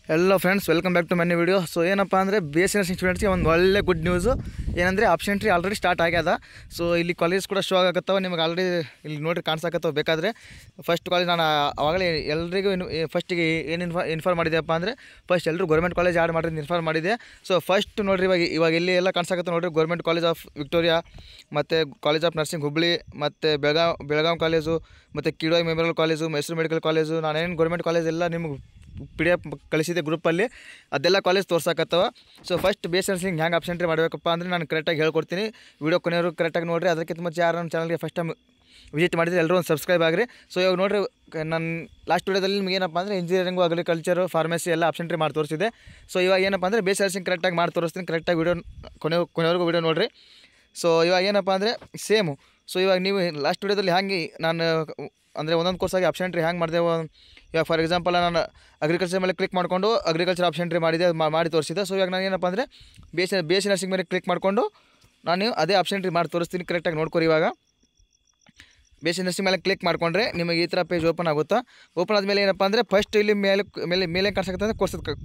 Hello friends, welcome back to my new video. So ಏನಪ್ಪ ಅಂದರೆ BSc nursing ಸ್ಟೂಡೆಂಟ್ಸ್ಗೆ ಒಂದು ಒಳ್ಳೆ ಗುಡ್ ನ್ಯೂಸು ಏನಂದರೆ ಆಪ್ಷನ್ ಎಂಟ್ರಿ ಆಲ್ರೆಡಿ ಸ್ಟಾರ್ಟ್ ಆಗ್ಯದ. ಸೊ ಇಲ್ಲಿ ಕಾಲೇಜ್ ಕೂಡ ಶೋ ಆಗತ್ತವ, ನಿಮಗೆ ಆಲ್ರೆಡಿ ಇಲ್ಲಿ ನೋಡ್ರಿ ಕಾಣಿಸಕತ್ತವ. ಬೇಕಾದರೆ ಫಸ್ಟ್ ಕಾಲೇಜ್ ನಾನು ಆವಾಗಲೇ ಎಲ್ರಿಗೂ ಫಸ್ಟಿಗೆ ಏನು ಇನ್ಫಾರ್ಮ್ ಮಾಡಿದೆಯಪ್ಪ ಅಂದರೆ ಫಸ್ಟ್ ಎಲ್ಲರೂ ಗೌರ್ಮೆಂಟ್ ಕಾಲೇಜ್ ಆ್ಯಡ್ ಮಾಡಿದ್ದು ಇನ್ಫಾರ್ಮ್ ಮಾಡಿದೆ. ಸೊ ಫಸ್ಟ್ ನೋಡಿರಿ ಇವಾಗ ಇಲ್ಲಿ ಎಲ್ಲ ಕಾಣಿಸಕತ್ತ ನೋಡಿರಿ, ಗೌರ್ಮೆಂಟ್ ಕಾಲೇಜ್ ಆಫ್ ವಿಕ್ಟೋರಿಯಾ ಮತ್ತು ಕಾಲೇಜ್ ಆಫ್ ನರ್ಸಿಂಗ್ ಹುಬ್ಬಳ್ಳಿ ಮತ್ತು ಬೆಳಗಾವಿ ಕಾಲೇಜು ಮತ್ತು Kidwai memorial college, Mysuru medical college, ನಾನೇನು ಗೌರ್ಮೆಂಟ್ ಕಾಲೇಜ್ ಎಲ್ಲ ನಿಮಗೆ PDF ಕಳಿಸಿದೆ ಗ್ರೂಪಲ್ಲಿ, ಅದೆಲ್ಲ ಕಾಲೇಜ್ ತೋರ್ಸಕತ್ತವ. ಸೊ ಫಸ್ಟ್ BSc ನರ್ಸಿಂಗ್ ಹ್ಯಾಂಗೆ ಆಪ್ಷನ್ ಎಂಟ್ರಿ ಮಾಡಬೇಕಪ್ಪ ಅಂದರೆ ನಾನು ಕರೆಕ್ಟಾಗಿ ಹೇಳ್ಕೊಡ್ತೀನಿ. ವೀಡಿಯೋ ಕೊನೆಯವರು ಕರೆಕ್ಟಾಗಿ ನೋಡಿರಿ. ಅದಕ್ಕಿಂತ ಮುಂಚೆ ಯಾರು ನಮ್ಮ ಚಾನಲ್ಗೆ ಫಸ್ಟ್ ಟೈಮ್ ವಿಸಿಟ್ ಮಾಡಿದರೆ ಎಲ್ಲರೂ ಒಂದು ಸಬ್ಸ್ಕ್ರೈಬ್ ಆಗಿರಿ. ಸೊ ಇವಾಗ ನೋಡಿರಿ, ನಾನು ಲಾಸ್ಟ್ ವೀಡಿಯೋದಲ್ಲಿ ನಿಮ್ಗೆ ಏನಪ್ಪ ಅಂದರೆ ಇಂಜಿನಿಯರಿಂಗು, ಅಗ್ರಿಕಲ್ಚರು, ಫಾರ್ಮಸಿ ಎಲ್ಲ ಆಪ್ಷನ್ ಎಂಟ್ರಿ ಮಾಡಿ ತೋರಿಸಿದೆ. ಸೊ ಇವಾಗ ಏನಪ್ಪ ಅಂದರೆ BSc ನರ್ಸಿಂಗ್ ಕರೆಕ್ಟಾಗಿ ಮಾಡಿ ತೋರಿಸ್ತೀನಿ. ಕರೆಕ್ಟಾಗಿ ವೀಡಿಯೋ ಕೊನೆವರೆಗೂ ವೀಡಿಯೋ ನೋಡಿರಿ. ಸೊ ಇವಾಗ ಏನಪ್ಪ ಅಂದರೆ ಸೇಮು. ಸೊ ಇವಾಗ ನೀವು ಲಾಸ್ಟ್ ವೀಡಿಯೋದಲ್ಲಿ ಹ್ಯಾಂಗೆ ನಾನು ಅಂದರೆ ಒಂದೊಂದು ಕೋರ್ಸಾಗಿ ಆಪ್ಷನ್ ಎಂಟ್ರಿ ಹ್ಯಾಂಗೆ ಮಾಡಿದೆವು. ಇವಾಗ ಫಾರ್ ಎಕ್ಸಾಂಪಲ್ ನಾನು ಅಗ್ರಿಕಲ್ಚರ್ ಮೇಲೆ ಕ್ಲಿಕ್ ಮಾಡಿಕೊಂಡು ಅಗ್ರಿಕಲ್ಚರ್ ಆಪ್ಷನ್ ಎಂಟ್ರಿ ಮಾಡಿ ತೋರಿಸಿದೆ. ಸೊ ಇವಾಗ ನಾನು ಏನಪ್ಪ ಅಂದರೆ BSc ನರ್ಸಿಂಗ್ ಮೇಲೆ ಕ್ಲಿಕ್ ಮಾಡಿಕೊಂಡು ನಾನು ಅದೇ ಆಪ್ಷನ್ ಎಂಟ್ರಿ ಮಾಡಿ ತೋರಿಸ್ತೀನಿ. ಕರೆಕ್ಟಾಗಿ ನೋಡ್ಕೊರಿ. ಇವಾಗ BSc ನರ್ಸಿಂಗ್ ಮೇಲೆ ಕ್ಲಿಕ್ ಮಾಡಿಕೊಂಡ್ರೆ ನಿಮಗೆ ಈ ಥರ ಪೇಜ್ ಓಪನ್ ಆಗುತ್ತಾ. ಓಪನ್ ಆದಮೇಲೆ ಏನಪ್ಪ ಅಂದರೆ ಫಸ್ಟ್ ಇಲ್ಲಿ ಮೇಲೆ ಕಾಣಿಸಕತ್ತೆ ಅಂದರೆ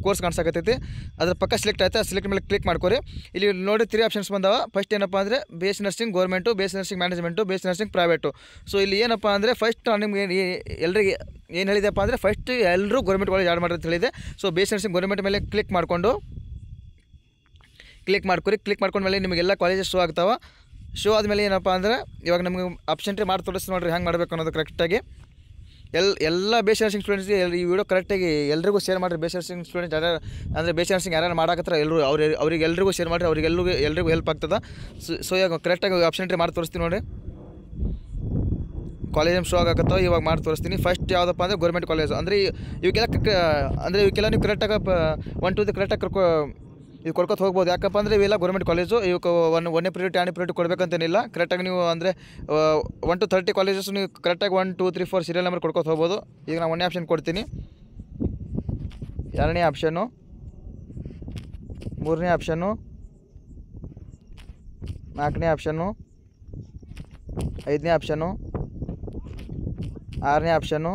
ಕೋರ್ಸ್ ಕಾಣಿಸಕತ್ತೈತಿ, ಅದ್ರ ಪಕ್ಕ ಸೆಲೆಕ್ಟ್ ಆಯ್ತು. ಸೆಲೆಕ್ಟ್ ಮೇಲೆ ಕ್ಲಿಕ್ ಮಾಡ್ಕೊರಿ. ಇಲ್ಲಿ ನೋಡಿ 3 ಆಪ್ಷನ್ಸ್ ಬಂದಾವ. ಫಸ್ಟ್ ಏನಪ್ಪ ಅಂದರೆ BSc nursing government, BSc nursing management, BSc nursing private. So ಇಲ್ಲಿ ಏನಪ್ಪ ಅಂದರೆ ಫಸ್ಟ್ ನಾನು ನಿಮಗೆ ಎಲ್ಲರಿಗೆ ಏನು ಹೇಳಿದೆಪ್ಪ ಅಂದರೆ ಫಸ್ಟ್ ಎಲ್ಲರೂ ಗೌರ್ಮೆಂಟ್ ಕಾಲೇಜ್ ಆ್ಯಡ್ ಮಾಡಿರೋದು ಹೇಳಿದೆ. ಸೊ BSc ನರ್ಸಿಂಗ್ ಗೌರ್ಮೆಂಟ್ ಮೇಲೆ ಕ್ಲಿಕ್ ಮಾಡ್ಕೊರಿ. ಕ್ಲಿಕ್ ಮಾಡ್ಕೊಂಡ್ಮೇಲೆ ನಿಮಗೆಲ್ಲ ಕಾಲೇಜಸ್ ಶೋ ಆಗ್ತಾವೆ. ಶೋ ಆದಮೇಲೆ ಏನಪ್ಪ ಅಂದರೆ ಇವಾಗ ನಮಗೆ ಆಪ್ಷನ್ ಎಂಟ್ರಿ ಮಾಡಿ ತೋರಿಸಿ ನೋಡಿರಿ ಹೆಂಗೆ ಮಾಡಬೇಕು ಅನ್ನೋದು ಕರೆಕ್ಟಾಗಿ. ಎಲ್ಲ BSc ನರ್ಸಿಂಗ್ ಸ್ಟೂಡೆಂಟ್ಸ್ಗೆ ಈ ವಿಡಿಯೋ ಕರೆಕ್ಟಾಗಿ ಎಲ್ರಿಗೂ ಶೇರ್ ಮಾಡಿರಿ. BSc ನರ್ಸಿಂಗ್ ಸ್ಟೂಡೆಂಟ್ಸ್ ಯಾರು ಅಂದರೆ BSc ನರ್ಸಿಂಗ್ ಯಾರು ಮಾಡಕತ್ತಾರ ಎಲ್ಲರೂ ಅವ್ರಿಗೆ ಎಲ್ರಿಗೂ ಶೇರ್ ಮಾಡಿರಿ, ಎಲ್ರಿಗೂ ಹೆಲ್ಪ್ ಆಗ್ತದೆ. ಸೊ ಇವಾಗ ಕರೆಕ್ಟಾಗಿ ಆಪ್ಷನ್ ಎಂಟ್ರಿ ಮಾಡಿ ತೋರಿಸ್ತೀನಿ ನೋಡಿ. ಕಾಲೇಜ್ ಶೋ ಆಗತ್ತವ, ಇವಾಗ ಮಾಡಿ ತೋರಿಸ್ತೀನಿ. ಫಸ್ಟ್ ಯಾವುದಪ್ಪ ಅಂದರೆ ಗೌರ್ಮೆಂಟ್ ಕಾಲೇಜು. ಅಂದರೆ ಇವಕ್ಕೆಲ್ಲ ನೀವು ಕರೆಕ್ಟಾಗಿ 1 2 ಕರೆಕ್ಟಾಗಿ ಇದು ಕೊಡ್ಕೊತ ಹೋಗ್ಬೋದು. ಯಾಕಪ್ಪ ಅಂದರೆ ಇವೆಲ್ಲ ಗೌರ್ಮೆಂಟ್ ಕಾಲೇಜು. ಇವಕ್ಕೆ ಒಂದನೇ ಪ್ರಿಯೋರಿಟಿ 2ನೇ ಪ್ರಿಯೋರಿಟಿ ಕೊಡಬೇಕಂತೇನಿಲ್ಲ. ಕರೆಕ್ಟಾಗಿ ನೀವು ಅಂದರೆ 1 to 30 ಕಾಲೇಜಸ್ ನೀವು ಕರೆಕ್ಟಾಗಿ 1 2 3 4 ಸೀರಿಯಲ್ ನಂಬರ್ ಕೊಡ್ಕೊತ ಹೋಗ್ಬೋದು. ಈಗ ನಾನು 1ನೇ ಆಪ್ಷನ್ ಕೊಡ್ತೀನಿ, 2ನೇ ಆಪ್ಷನ್ನು, 3ನೇ ಆಪ್ಷನ್ನು, 4ನೇ ಆಪ್ಷನ್ನು, 5ನೇ ಆಪ್ಷನ್ನು, 6ನೇ ಆಪ್ಷನ್ನು,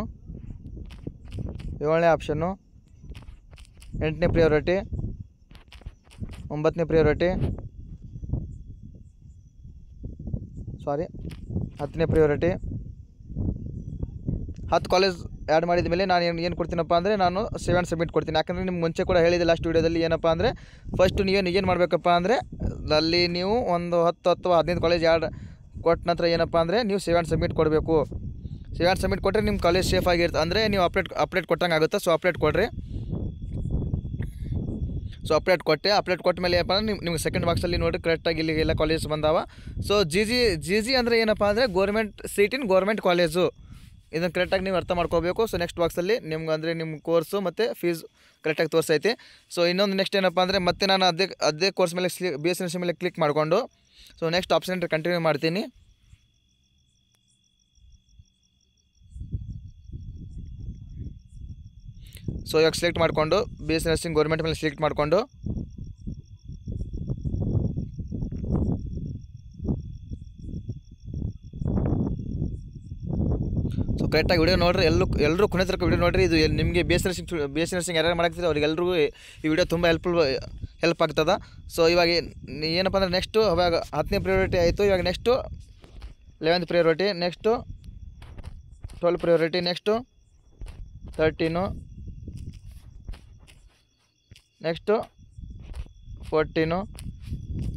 7ನೇ ಆಪ್ಷನ್ನು, 8ನೇ ಪ್ರಿಯೋರಿಟಿ, 9ನೇ ಪ್ರಿಯೋರಿಟಿ, 10ನೇ ಪ್ರಿಯೋರಿಟಿ. 10 ಕಾಲೇಜ್ ಆ್ಯಡ್ ಮಾಡಿದ ಮೇಲೆ ನಾನು ಏನು ಕೊಡ್ತೀನಪ್ಪ ಅಂದರೆ ನಾನು 7 ಸಬ್ಮಿಟ್ ಕೊಡ್ತೀನಿ. ಯಾಕಂದರೆ ನಿಮ್ಗೆ ಮುಂಚೆ ಕೂಡ ಹೇಳಿದೆ ಲಾಸ್ಟ್ ವೀಡಿಯೋದಲ್ಲಿ ಏನಪ್ಪ ಅಂದರೆ ಫಸ್ಟ್ ನೀವೇನು ಮಾಡಬೇಕಪ್ಪ ಅಂದರೆ ಅಲ್ಲಿ ನೀವು ಒಂದು 10 ಅಥವಾ 15 ಕಾಲೇಜ್ ಆ್ಯಡ್ ಕೊಟ್ಟ ನಂತರ ಏನಪ್ಪ ಅಂದರೆ ನೀವು 7 ಸಬ್ಮಿಟ್ ಕೊಡಬೇಕು. 7 ಸಬ್ಮಿಟ್ ಕೊಟ್ಟರೆ ನಿಮ್ಮ ಕಾಲೇಜ್ ಸೇಫ್ ಆಗಿರುತ್ತೆ, ಅಂದರೆ ನೀವು ಅಪ್ಡೇಟ್ ಕೊಟ್ಟಂಗೆ ಆಗುತ್ತೆ. ಸೊ ಅಪ್ಡೇಟ್ ಕೊಡಿರಿ. ಸೊ ಅಪ್ಡೇಟ್ ಕೊಟ್ಟ ಮೇಲೆ ಏನಪ್ಪ ಅಂದರೆ ನಿಮ್ಗೆ ಸೆಕೆಂಡ್ ಬಾಕ್ಸಲ್ಲಿ ನೋಡಿ ಕರೆಕ್ಟಾಗಿ ಇಲ್ಲಿ ಎಲ್ಲ ಕಾಲೇಜಸ್ ಬಂದಾವ. ಸೊ ಜಿ ಅಂದರೆ ಏನಪ್ಪ ಅಂದರೆ government seat in government college. ಇದನ್ನು ಕರೆಕ್ಟಾಗಿ ನೀವು ಅರ್ಥ ಮಾಡ್ಕೋಬೇಕು. ಸೊ ನೆಕ್ಸ್ಟ್ ಬಾಕ್ಸಲ್ಲಿ ನಿಮ್ಗೆ ಅಂದರೆ ನಿಮ್ಮ ಕೋರ್ಸು ಮತ್ತು ಫೀಸ್ ಕರೆಕ್ಟಾಗಿ ತೋರಿಸೈತಿ. ಸೊ ಇನ್ನೊಂದು ನೆಕ್ಸ್ಟ್ ಏನಪ್ಪ ಅಂದರೆ ಮತ್ತೆ ನಾನು ಅದೇ ಕೋರ್ಸ್ ಮೇಲೆ BSc ನರ್ಸಿಂಗ್ ಮೇಲೆ ಕ್ಲಿಕ್ ಮಾಡಿಕೊಂಡು so next option entry continue ಮಾಡ್ತೀನಿ. ಸೊ ಇವಾಗ ಸೆಲೆಕ್ಟ್ ಮಾಡಿಕೊಂಡು BSc ನರ್ಸಿಂಗ್ ಗೌರ್ಮೆಂಟ್ ಮೇಲೆ ಸೆಲೆಕ್ಟ್ ಮಾಡಿಕೊಂಡು ಸೊ ಕರೆಕ್ಟಾಗಿ ವಿಡಿಯೋ ನೋಡಿರಿ. ಎಲ್ಲರೂ ಕೊನೆ ತನಕ ವಿಡಿಯೋ ನೋಡಿರಿ. ಇದು ನಿಮಗೆ BSc ನರ್ಸಿಂಗ್ ಯಾರು ಮಾಡಾಕ್ತಿದ್ರೆ ಅವ್ರಿಗೆಲ್ರಿಗೂ ಈ ವಿಡಿಯೋ ತುಂಬ ಹೆಲ್ಪ್ ಆಗ್ತದೆ. ಸೊ ಇವಾಗ ಏನಪ್ಪ ಅಂದರೆ ನೆಕ್ಸ್ಟು ಅವಾಗ 10ನೇ ಪ್ರಿಯೋರಿಟಿ ಆಯಿತು. ಇವಾಗ next 11th priority, next 12 priority, next 13, next 14,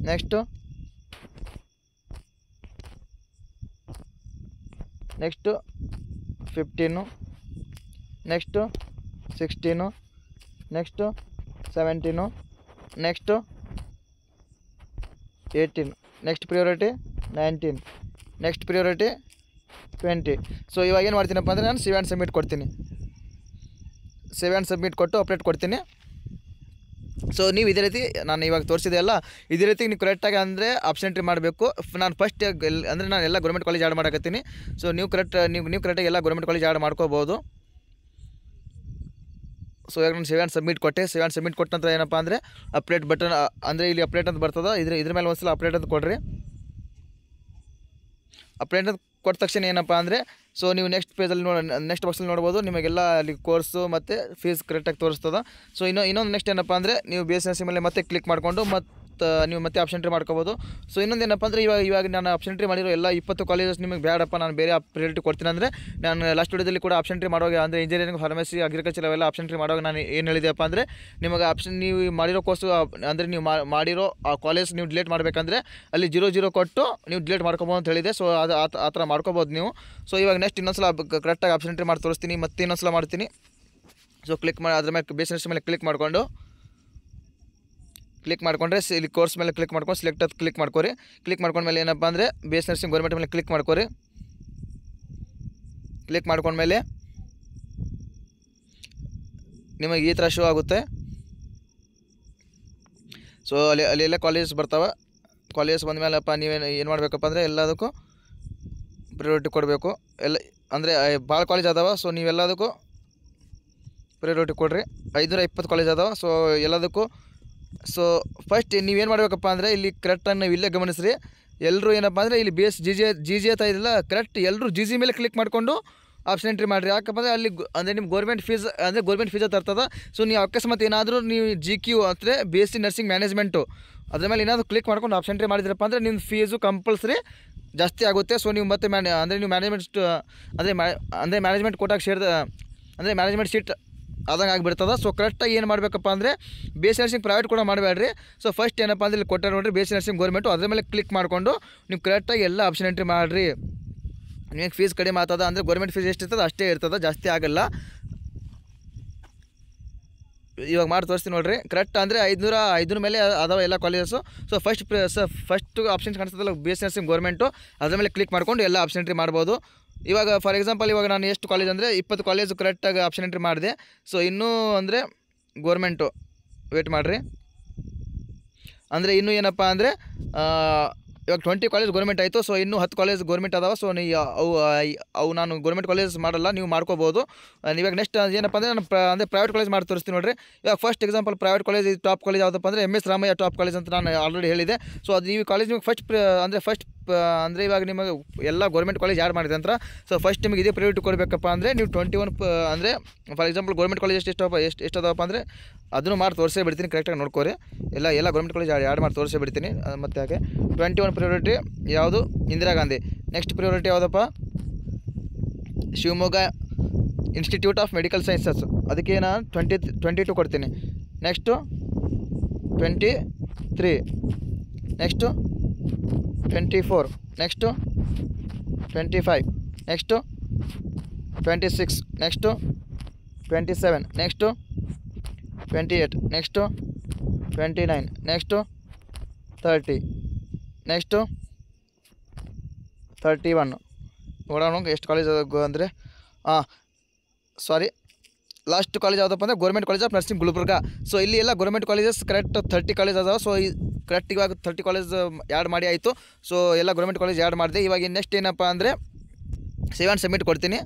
next 15, next 16, next 17, next 18, next priority 19, next priority 20. So ಇವಾಗ ಏನು ಮಾಡ್ತೀನಪ್ಪ ಅಂದರೆ ನಾನು 7 ಸಬ್ಮಿಟ್ ಕೊಡ್ತೀನಿ. 7 ಸಬ್ಮಿಟ್ ಕೊಟ್ಟು ಅಪ್ಡೇಟ್ ಕೊಡ್ತೀನಿ. ಸೊ ನೀವು ಇದೇ ರೀತಿ ನಾನು ಇವಾಗ ತೋರಿಸಿದೆ ಅಲ್ಲ, ಇದೇ ರೀತಿ ನೀವು ಕರೆಕ್ಟಾಗಿ ಅಂದರೆ ಆಪ್ಷನ್ ಎಂಟ್ರಿ ಮಾಡಬೇಕು. ನಾನು ಫಸ್ಟ್ ಅಂದರೆ ನಾನು ಎಲ್ಲ ಗೌರ್ಮೆಂಟ್ ಕಾಲೇಜ್ ಆ್ಯಡ್ ಮಾಡಕತ್ತೀನಿ. ಸೊ ನೀವು ಕರೆಕ್ಟಾಗಿ ಎಲ್ಲ ಗೌರ್ಮೆಂಟ್ ಕಾಲೇಜ್ ಆ್ಯಡ್ ಮಾಡ್ಕೋಬೋದು. ಸೊ ಇವಾಗ ನಾನು 7 ಸಬ್ಮಿಟ್ ಕೊಟ್ಟೆ. 7 ಸಬ್ಮಿಟ್ ಕೊಟ್ಟ ನಂತರ ಏನಪ್ಪ ಅಂದರೆ ಅಪ್ಡೇಟ್ ಬಟನ್ ಅಂದರೆ ಇಲ್ಲಿ ಅಪ್ಡೇಟ್ ಅಂತ ಬರ್ತದೆ. ಇದ್ರ ಮೇಲೆ ಒಂದು ಸಲ ಅಪ್ಡೇಟ್ ಅಂತ ಕೊಡ್ರಿ. ಅಪ್ಡೇಟ್ ಅಂತ ಕೊಟ್ಟ ತಕ್ಷಣ ಏನಪ್ಪ ಅಂದರೆ ಸೊ ನೀವು ನೆಕ್ಸ್ಟ್ ಪೇಜಲ್ಲಿ ನೆಕ್ಸ್ಟ್ ಬಾಕ್ಸಲ್ಲಿ ನೋಡ್ಬೋದು ನಿಮಗೆಲ್ಲ ಅಲ್ಲಿ ಕೋರ್ಸು ಮತ್ತು ಫೀಸ್ ಕರೆಕ್ಟಾಗಿ ತೋರಿಸ್ತದೆ. ಸೊ ಇನ್ನೊಂದು ನೆಕ್ಸ್ಟ್ ಏನಪ್ಪ ಅಂದರೆ ನೀವು ಬಿ ಎಸ್ ಸಿ ನರ್ಸಿಂಗ್ ಮೇಲೆ ಮತ್ತೆ ಕ್ಲಿಕ್ ಮಾಡಿಕೊಂಡು ನೀವು ಮತ್ತೆ ಆಪ್ಷನ್ ಎಂಟ್ರಿ ಮಾಡ್ಕೋಬೋದು. ಸೊ ಇನ್ನೊಂದು ಏನಪ್ಪ ಅಂದರೆ ಇವಾಗ ನಾನು ಆಪ್ಷನ್ ಎಂಟ್ರಿ ಮಾಡಿರೋ ಎಲ್ಲ 20 ಕಾಲೇಜಸ್ ನಿಮಗೆ ಬೇಡಪ್ಪ, ನಾನು ಬೇರೆ ಪ್ರಿಯಾರಿಟಿ ಕೊಡ್ತೀನಿ ಅಂದರೆ ನಾನು ಲಾಸ್ಟ್ ವಿಡಿಯೋದಲ್ಲಿ ಕೂಡ ಆಪ್ಷನ್ ಎಂಟ್ರಿ ಮಾಡುವಾಗ ಅಂದರೆ ಇಂಜಿನಿಯರಿಂಗ್, ಫಾರ್ಮಸಿ, ಅಗ್ರಿಕಲ್ಚರ್ ಅವೆಲ್ಲ ಆಪ್ಷನ್ ಎಂಟ್ರಿ ಮಾಡುವಾಗ ನಾನು ಏನು ಹೇಳಿದೆಪ್ಪ ಅಂದರೆ ನಿಮಗೆ ನೀವು ಮಾಡಿರೋ ಕೋರ್ಸು ಅಂದರೆ ನೀವು ಮಾಡಿರೋ ಆ ಕಾಲೇಜ್ ನೀವು ಡಿಲೀಟ್ ಮಾಡಬೇಕಂದ್ರೆ ಅಲ್ಲಿ 00 ಕೊಟ್ಟು ನೀವು ಡಿಲೀಟ್ ಮಾಡ್ಕೋಬೋದು ಅಂತ ಹೇಳಿದೆ. ಸೊ ಅದು ಆ ಥರ ಮಾಡ್ಕೋಬೋದು ನೀವು. ಸೊ ಇವಾಗ ನೆಕ್ಸ್ಟ್ ಇನ್ನೊಂದ್ಸಲ ಕರೆಕ್ಟಾಗಿ ಆಪ್ಷನ್ ಎಂಟ್ರಿ ಮಾಡಿ ತೋರಿಸ್ತೀನಿ, ಮತ್ತೆ ಇನ್ನೊಂದ್ಸಲ ಮಾಡ್ತೀನಿ. ಸೊ ಕ್ಲಿಕ್ ಮಾಡಿ ಅದ್ರ ಮೇಲೆ ಬೇಸ್ ಮೇಲೆ ಕ್ಲಿಕ್ ಮಾಡಿಕೊಂಡ್ರೆ ಇಲ್ಲಿ ಕೋರ್ಸ್ ಮೇಲೆ ಕ್ಲಿಕ್ ಮಾಡ್ಕೊಂಡು ಸೆಲೆಕ್ಟ್ ಅದು ಕ್ಲಿಕ್ ಮಾಡ್ಕೊರಿ. ಕ್ಲಿಕ್ ಮಾಡ್ಕೊಂಡ್ಮೇಲೆ ಏನಪ್ಪ ಅಂದರೆ ಬಿ ಎಸ್ ನರ್ಸಿಂಗ್ ಗೌರ್ಮೆಂಟ್ ಮೇಲೆ ಕ್ಲಿಕ್ ಮಾಡ್ಕೊರಿ. ಕ್ಲಿಕ್ ಮಾಡ್ಕೊಂಡ್ಮೇಲೆ ನಿಮಗೆ ಈ ಥರ ಶೋ ಆಗುತ್ತೆ. ಸೊ ಅಲ್ಲೆಲ್ಲ ಕಾಲೇಜಸ್ ಬರ್ತಾವೆ. ಕಾಲೇಜಸ್ ಬಂದಮೇಲಪ್ಪ ನೀವೇನು ಏನು ಮಾಡಬೇಕಪ್ಪ ಅಂದರೆ ಎಲ್ಲದಕ್ಕೂ ಪ್ರಿಯಾರಿಟಿ ಕೊಡಬೇಕು. ಎಲ್ಲ ಅಂದರೆ ಭಾಳ ಕಾಲೇಜ್ ಅದಾವೆ. ಸೊ ನೀವೆಲ್ಲದಕ್ಕೂ ಪ್ರಿಯಾರಿಟಿ ಕೊಡಿರಿ. 520 ಕಾಲೇಜ್ ಅದಾವೆ. ಸೊ ಎಲ್ಲದಕ್ಕೂ ಸೊ ಫಸ್ಟ್ ನೀವೇನು ಮಾಡಬೇಕಪ್ಪ ಅಂದರೆ ಇಲ್ಲಿ ಕರೆಕ್ಟಾಗಿ ನೀವು ಇಲ್ಲೇ ಗಮನಿಸ್ರಿ. ಎಲ್ಲರೂ ಏನಪ್ಪ ಅಂದರೆ ಇಲ್ಲಿ ಜಿ ಜಿ ಅಂತ ಇದಿಲ್ಲ, ಕರೆಕ್ಟ್ ಎಲ್ಲರೂ ಜಿ ಮೇಲೆ ಕ್ಲಿಕ್ ಮಾಡಿಕೊಂಡು ಆಪ್ಷನ್ ಎಂಟ್ರಿ ಮಾಡಿರಿ. ಯಾಕಪ್ಪ ಅಂದರೆ ಅಲ್ಲಿ ಅಂದರೆ ನಿಮ್ಮ ಗೌರ್ಮೆಂಟ್ ಫೀಸ್ ತರ್ತದೆ. ಸೊ ನೀವು ಅಕಸ್ಮಾತ್ ಏನಾದರೂ ನೀವು GQ ಅಂದರೆ B S C nursing management ಅದ್ರ ಮೇಲೆ ಏನಾದರೂ ಕ್ಲಿಕ್ ಮಾಡ್ಕೊಂಡು ಆಪ್ಷನ್ ಎಂಟ್ರಿ ಮಾಡಿದ್ರಪ್ಪ ಅಂದರೆ ನಿಮ್ಮ ಫೀಸು ಕಂಪಲ್ಸರಿ ಜಾಸ್ತಿ ಆಗುತ್ತೆ. ಸೊ ನೀವು ಮತ್ತೆ ಅಂದರೆ ನೀವು ಮ್ಯಾನೇಜ್ಮೆಂಟ್ ಕೋಟಾಗಿ ಅಂದರೆ ಮ್ಯಾನೇಜ್ಮೆಂಟ್ ಸೀಟ್ ಆದಂಗೆ ಆಗಿಬಿಡ್ತದೆ. ಸೊ ಕರೆಕ್ಟಾಗಿ ಏನು ಮಾಡಬೇಕಪ್ಪ ಅಂದರೆ B S C nursing private ಕೂಡ ಮಾಡಬೇಡ್ರಿ. ಸೊ ಫಸ್ಟ್ ಏನಪ್ಪ ಅಂದರೆ ಇಲ್ಲಿ ಕೊಟ್ಟಾರೆ ನೋಡಿರಿ B S C nursing government, ಅದ್ರ ಮೇಲೆ ಕ್ಲಿಕ್ ಮಾಡಿಕೊಂಡು ನೀವು ಕರೆಕ್ಟಾಗಿ ಎಲ್ಲ ಆಪ್ಷನ್ ಎಂಟ್ರಿ ಮಾಡಿರಿ. ನಿಮಗೆ ಫೀಸ್ ಕಡಿಮೆ ಆಗ್ತದೆ ಅಂದರೆ ಗೌರ್ಮೆಂಟ್ ಫೀಸ್ ಎಷ್ಟು ಇರ್ತದೆ ಅಷ್ಟೇ ಇರ್ತದೆ, ಜಾಸ್ತಿ ಆಗಲ್ಲ. ಇವಾಗ ಮಾಡಿ ತೋರಿಸ್ತೀನಿ ನೋಡಿರಿ. ಕರೆಕ್ಟ್ ಅಂದರೆ 500 ಮೇಲೆ ಅದಾವೆ ಎಲ್ಲ ಕಾಲೇಜಸ್ಸು. ಸೊ ಫಸ್ಟ್ ಆಪ್ಷನ್ಸ್ ಕಾಣಿಸ್ತದಲ್ಲ B S C nursing government, ಅದ್ರ ಮೇಲೆ ಕ್ಲಿಕ್ ಮಾಡ್ಕೊಂಡು ಎಲ್ಲ ಆಪ್ಷನ್ ಎಂಟ್ರಿ ಮಾಡ್ಬೋದು. ಇವಾಗ ಫಾರ್ ಎಕ್ಸಾಂಪಲ್ ಇವಾಗ ನಾನು ಎಷ್ಟು ಕಾಲೇಜ್ ಅಂದರೆ 20 ಕಾಲೇಜು ಕರೆಕ್ಟಾಗಿ ಆಪ್ಷನ್ ಎಂಟ್ರಿ ಮಾಡಿದೆ. ಸೊ ಇನ್ನೂ ಅಂದರೆ ಗೌರ್ಮೆಂಟು ವೇಟ್ ಮಾಡಿರಿ. ಅಂದರೆ ಇನ್ನೂ ಏನಪ್ಪ ಅಂದರೆ ಇವಾಗ 20 ಕಾಲೇಜ್ ಗೌರ್ಮೆಂಟ್ ಆಯಿತು. ಸೊ ಇನ್ನೂ 10 ಕಾಲೇಜ್ ಗೌರ್ಮೆಂಟ್ ಅದಾವೆ. ಸೊ ಅವು ನಾನು ಗೌರ್ಮೆಂಟ್ ಕಾಲೇಜ್ ಮಾಡಲ್ಲ, ನೀವು ಮಾಡ್ಕೋಬೋದು. ಇವಾಗ ನೆಕ್ಸ್ಟ್ ಏನಪ್ಪ ಅಂದರೆ ನಾನು ಅಂದರೆ ಪ್ರೈವೇಟ್ ಕಾಲೇಜ್ ಮಾಡಿ ತೋರಿಸ್ತೀನಿ ನೋಡಿರಿ. ಇವಾಗ first example private college top college ಯಾವುದಪ್ಪ ಅಂದರೆ MS ರಾಮಯ್ಯ ಟಾಪ್ ಕಾಲೇಜ್ ಅಂತ ನಾನು ಆಲ್ರೆಡಿ ಹೇಳಿದೆ. ಸೊ ಅದು ನೀವು ಕಾಲೇಜ್ ನಿಮಗೆ ಫಸ್ಟ್ ಅಂದರೆ ಇವಾಗ ನಿಮಗೆ ಎಲ್ಲ ಗೌರ್ಮೆಂಟ್ ಕಾಲೇಜ್ ಆ್ಯಡ್ ಮಾಡಿದೆ ಅಂತ. ಸೊ ಫಸ್ಟ್ ನಿಮಗೆ ಇದೇ ಪ್ರಿಯಾರಿಟಿ ಕೊಡಬೇಕಪ್ಪ ಅಂದರೆ ನೀವು 21 ಅಂದರೆ ಫಾರ್ ಎಕ್ಸಾಂಪಲ್ ಗೌರ್ಮೆಂಟ್ ಕಾಲೇಜ್ ಎಷ್ಟು ಅದಾವಪ್ಪ ಅಂದರೆ ಅದನ್ನು ಮಾಡಿ ತೋರಿಸೇ ಬಿಡ್ತೀನಿ. ಕರೆಕ್ಟಾಗಿ ನೋಡ್ಕೋರಿ. ಎಲ್ಲ ಗೌರ್ಮೆಂಟ್ ಕಾಲೇಜ್ ಆ್ಯಡ್ ಮಾಡಿ ತೋರಿಸೇ ಬಿಡ್ತೀನಿ. ಮತ್ತು ಹಾಗೆ 21 ಪ್ರಿಯಾರಿಟಿ ಯಾವುದು ಇಂದಿರಾ ಗಾಂಧಿ. ನೆಕ್ಸ್ಟ್ ಪ್ರಿಯಾರಿಟಿ ಯಾವುದಪ್ಪ Shivamogga institute of medical sciences, ಅದಕ್ಕೆ ನಾನು 22 ಕೊಡ್ತೀನಿ. Next 23, next 24, next 25, next 26, next 27, next 28, next 29, next 30, next 31. ನೋಡೋಣ ಎಷ್ಟು ಕಾಲೇಜ್ ಅಂದರೆ ಲಾಸ್ಟ್ ಕಾಲೇಜ್ ಯಾವುದಪ್ಪ ಅಂದರೆ government college of nursing Gulbarga. So ಇಲ್ಲಿ ಎಲ್ಲ ಗೌರ್ಮೆಂಟ್ ಕಾಲೇಜಸ್ ಕರೆಕ್ಟ್ 30 ಕಾಲೇಜ್ ಅದಾವೆ. ಸೊ ಕರೆಕ್ಟ್ ಇವಾಗ 30 ಕಾಲೇಜ್ ಆ್ಯಡ್ ಮಾಡಿ ಆಯಿತು. ಸೊ ಎಲ್ಲ ಗೌರ್ಮೆಂಟ್ ಕಾಲೇಜ್ ಆ್ಯಡ್ ಮಾಡಿದೆ. ಇವಾಗ ನೆಕ್ಸ್ಟ್ ಏನಪ್ಪ ಅಂದರೆ 7 ಸಬ್ಮಿಟ್ ಕೊಡ್ತೀನಿ.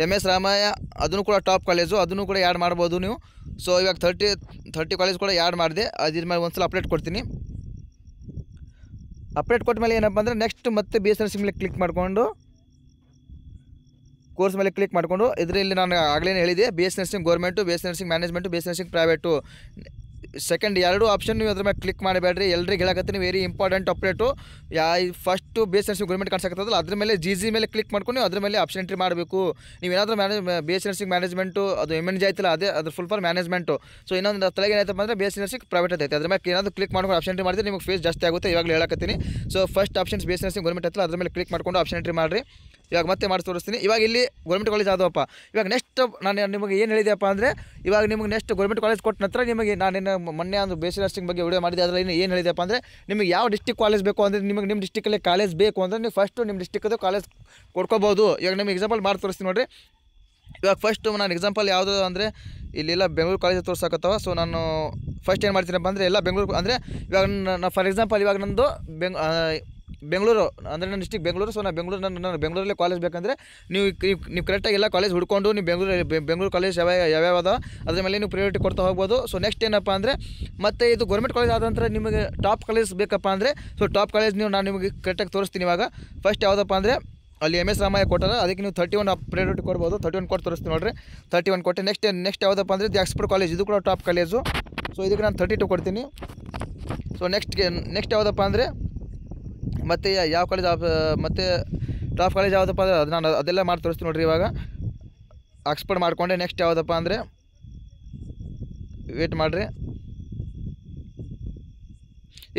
MS ರಾಮಯ್ಯ ಅದನ್ನು ಕೂಡ ಟಾಪ್ ಕಾಲೇಜು, ಅದನ್ನು ಕೂಡ ಆ್ಯಡ್ ಮಾಡ್ಬೋದು ನೀವು. ಸೊ ಇವಾಗ 30 ಕಾಲೇಜ್ ಕೂಡ ಆ್ಯಡ್ ಮಾಡಿದೆ. ಅದ್ರ ಮೇಲೆ ಒಂದು ಸಲ ಅಪ್ಡೇಟ್ ಕೊಡ್ತೀನಿ. ಅಪ್ಡೇಟ್ ಕೊಟ್ಟ ಮೇಲೆ ಏನಪ್ಪ ಅಂದರೆ ನೆಕ್ಸ್ಟ್ ಮತ್ತೆ ಬಿ ಎಸ್ ನರ್ಸಿಂಗ್ ಮೇಲೆ ಕ್ಲಿಕ್ ಮಾಡಿಕೊಂಡು ಕೋರ್ಸ್ ಮೇಲೆ ಕ್ಲಿಕ್ ಮಾಡಿಕೊಂಡು ಇದರಲ್ಲಿ ನಾನು ಆಗಲೇ ಹೇಳಿದೆ B S nursing government, B S nursing management, B S nursing private. Second 2 option ನೀವು ಅದ್ರ ಮೇಲೆ ಕ್ಲಿಕ್ ಮಾಡಬೇಡ್ರಿ. ಎಲ್ರಿಗೆ ಹೇಳಕತ್ತೀನಿ very important update. First B S nursing government ಕಾಣಿಸಕತ್ತದಲ್ಲ ಅದ್ರ ಮೇಲೆ ಜಿ ಮೇಲೆ ಕ್ಲಿಕ್ ಮಾಡ್ಕೊಂಡು ಅದ್ರ ಮೇಲೆ ಆಪ್ಷನ್ ಎಂಟ್ರಿ ಮಾಡಬೇಕು. ನೀವೇನಾದರೂ ಬಿ ಎಸ್ ನರ್ಸಿಂಗ್ ಮ್ಯಾನೇಜ್ಮೆಂಟು ಅದು MNG ಆಯ್ತಲ್ಲ ಅದ್ರ ಫುಲ್ ಫಾರ್ ಮ್ಯಾನೇಜ್ಮೆಂಟು. ಸೊ ಇನ್ನೊಂದು ತಲೆಗೆ ಏನಾಯ್ತಪ್ಪ ಅಂದರೆ ಬಿ ಎಸ್ ನರ್ಸಿಂಗ್ ಪ್ರೈವೇಟ್ ಐತೆ, ಅದ್ರ ಮೇಲೆ ಏನಾದರೂ ಕ್ಲಿಕ್ ಮಾಡ್ಕೊಂಡು ಆಪ್ಷನ್ ಎಂಟ್ರಿ ಮಾಡಿದ್ರೆ ನಿಮಗೆ ಫೀಸ್ ಜಾಸ್ತಿ ಆಗುತ್ತೆ. ಇವಾಗಲೇ ಹೇಳಕತ್ತೀನಿ. So first options B S nursing government ಐತಲ್ಲ ಅದ್ರ ಮೇಲೆ ಕ್ಲಿಕ್ ಮಾಡ್ಕೊಂಡು ಆಪ್ಷನ್ ಎಂಟ್ರಿ ಮಾಡಿರಿ. ಇವಾಗ ಮತ್ತೆ ಮಾಡಿ ತೋರಿಸ್ತೀನಿ. ಇವಾಗ ಇಲ್ಲಿ ಗೌರ್ಮೆಂಟ್ ಕಾಲೇಜ್ ಆದವಪ್ಪ. ಇವಾಗ ನೆಕ್ಸ್ಟ್ ನಾನು ನಿಮಗೆ ಏನು ಹೇಳಿದೆಪ್ಪ ಅಂದರೆ ಇವಾಗ ನಿಮಗೆ ನೆಕ್ಸ್ಟ್ ಗೌರ್ಮೆಂಟ್ ಕಾಲೇಜ್ ಕೊಟ್ಟ ನಂತರ ನಿಮಗೆ ನಾನೇನು ಮೊನ್ನೆ ಒಂದು ಬಿ ಎಸ್ ಸಿ ನರ್ಸಿಂಗ್ ಬಗ್ಗೆ ವಿಡಿಯೋ ಮಾಡಿದೆ. ಅದರಲ್ಲಿ ಏನು ಹೇಳಿದೆಪ್ಪ ಅಂದರೆ ನಿಮಗೆ ಯಾವ ಡಿಸ್ಟಿಕ್ ಕಾಲೇಜ್ ಬೇಕು ಅಂದರೆ ನಿಮಗೆ ನಿಮ್ಮ ಡಿಸ್ಟಿಕಲ್ಲೇ ಕಾಲೇಜ್ ಬೇಕು ಅಂದರೆ ನೀವು ಫಸ್ಟು ನಿಮ್ಮ ಡಿಸ್ಟಿಕ್ಕದು ಕಾಲೇಜ್ ಕೊಡ್ಕೋಬೋದು. ಇವಾಗ ನಿಮಗೆ ಎಕ್ಸಾಂಪಲ್ ಮಾಡಿ ತೋರಿಸ್ತೀನಿ ನೋಡಿರಿ. ಇವಾಗ ಫಸ್ಟು ನಾನು ಎಕ್ಸಾಂಪಲ್ ಯಾವುದು ಅಂದರೆ ಇಲ್ಲೆಲ್ಲ ಬೆಂಗಳೂರು ಕಾಲೇಜ್ ತೋರ್ಸಕತ್ತವ. ಸೊ ನಾನು ಫಸ್ಟ್ ಏನು ಮಾಡ್ತೀನಪ್ಪ ಅಂದರೆ ಎಲ್ಲ ಬೆಂಗಳೂರು ಅಂದರೆ ಇವಾಗ ನಾನು ಫಾರ್ ಎಕ್ಸಾಂಪಲ್ ಇವಾಗ ನಂದು ಬೆಂಗಳೂರು ಅಂದರೆ ನನ್ನ ಡಿಸ್ಟಿಕ್ ಬೆಂಗಳೂರು. ಸೊ ನಾನು ಬೆಂಗಳೂರಲ್ಲೇ ಕಾಲೇಜ್ ಬೇಕಂದರೆ ನೀವು ಕರೆಕ್ಟಾಗಿ ಎಲ್ಲ ಕಾಲೇಜ್ ಹುಡ್ಕೊಂಡು ನೀವು ಬೆಂಗಳೂರು ಕಾಲೇಜ್ ಯಾವ್ಯಾವ ಅದ ಅದ್ರ ಮೇಲೆ ನೀವು ಪ್ರಿಯಾರಿಟಿ ಕೊಡ್ತಾ ಹೋಗ್ಬೋದು. ಸೊ ನೆಕ್ಸ್ಟ್ ಏನಪ್ಪ ಅಂದರೆ ಮತ್ತು ಇದು ಗೌರ್ಮೆಂಟ್ ಕಾಲೇಜ್ ಆದ ನಂತರ ನಿಮಗೆ ಟಾಪ್ ಕಾಲೇಜ್ ಬೇಕಪ್ಪ ಅಂದರೆ ಸೊ ಟಾಪ್ ಕಾಲೇಜ್ ನಾನು ನಿಮಗೆ ಕರೆಕ್ಟಾಗಿ ತೋರಿಸ್ತೀನಿ. ಇವಾಗ ಫಸ್ಟ್ ಯಾವುದಪ್ಪ ಅಂದರೆ ಅಲ್ಲಿ MS ರಾಮಯ್ಯ ಕೊಟ್ಟಾರ, ಅದಕ್ಕೆ ನೀವು 31 ಪ್ರಯಾರಿಟಿ ಕೊಡ್ಬೋದು. 31 ಕೊಟ್ಟು ತೋರಿಸ್ತೀನಿ ನೋಡಿರಿ. 31 ಕೊಟ್ಟೆ. ನೆಕ್ಸ್ಟ್ ಯಾವುದಪ್ಪ ಅಂದರೆ ದಿ ಎಕ್ಸ್ಪರ್ಟ್ ಕಾಲೇಜ್, ಇದು ಕೂಡ ಟಾಪ್ ಕಾಲೇಜು. ಸೊ ಇದಕ್ಕೆ ನಾನು 32 ಕೊಡ್ತೀನಿ. ಸೊ ನೆಕ್ಸ್ಟ್ ಯಾವುದಪ್ಪ ಅಂದರೆ ಮತ್ತು ಯಾವ ಕಾಲೇಜ್ ಮತ್ತು ಟಾಪ್ ಕಾಲೇಜ್ ಯಾವುದಪ್ಪ ಅಂದರೆ ಅದು ನಾನು ಅದೆಲ್ಲ ಮಾಡಿ ತೋರಿಸ್ತೀನಿ ನೋಡಿರಿ. ಇವಾಗ ಆಕ್ಸ್ಫರ್ಡ್ ಮಾಡಿಕೊಂಡೆ. ನೆಕ್ಸ್ಟ್ ಯಾವುದಪ್ಪ ಅಂದರೆ ವೇಟ್ ಮಾಡಿರಿ,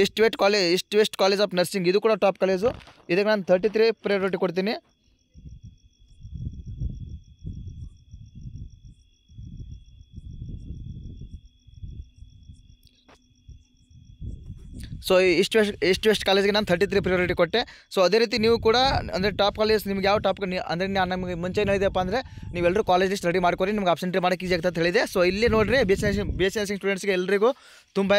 East West College of Nursing, ಇದು ಕೂಡ ಟಾಪ್ ಕಾಲೇಜು. ಇದಕ್ಕೆ ನಾನು 33 ಪ್ರಯಾರಿಟಿ ಕೊಡ್ತೀನಿ. ಸೊ ಈಸ್ಟ್ ವೆಸ್ಟ್ ಕಾಲೇಜ್ಗೆ ನಾನು 33 ಪ್ರಯಾರಿಟಿ ಕೊಟ್ಟೆ. ಸೊ ಅದೇ ರೀತಿ ನೀವು ಕೂಡ ಅಂದರೆ ಟಾಪ್ ಕಾಲೇಜ್ ನಿಮ್ಗೆ ಯಾವ ಟಾಪ್ ಅಂದರೆ ನಾನು ನಮಗೆ ಮುಂಚೆ ಏನಿದೆಯಪ್ಪ ಅಂದರೆ ನೀವೆಲ್ಲರೂ ಕಾಲೇಜ್ ಲಿಸ್ಟ್ ರೆಡಿ ಮಾಡ್ಕೊರಿ, ನಿಮ್ಗೆ ಆಪ್ಷನ್ ಎಂಟ್ರಿ ಮಾಡೋಕ್ಕೆ ಈಜಿ ಆಗ್ತದೆ ಅಂತ ಹೇಳಿದೆ. ಸೊ ಇಲ್ಲಿ ನೋಡಿರಿ ಬಿ ಎಸ್ ನರ್ಸಿಂಗ್ ಸ್ಟೂಡೆಂಟ್ಸ್ಗೆ ಎಲ್ಲರಿಗೂ ತುಂಬ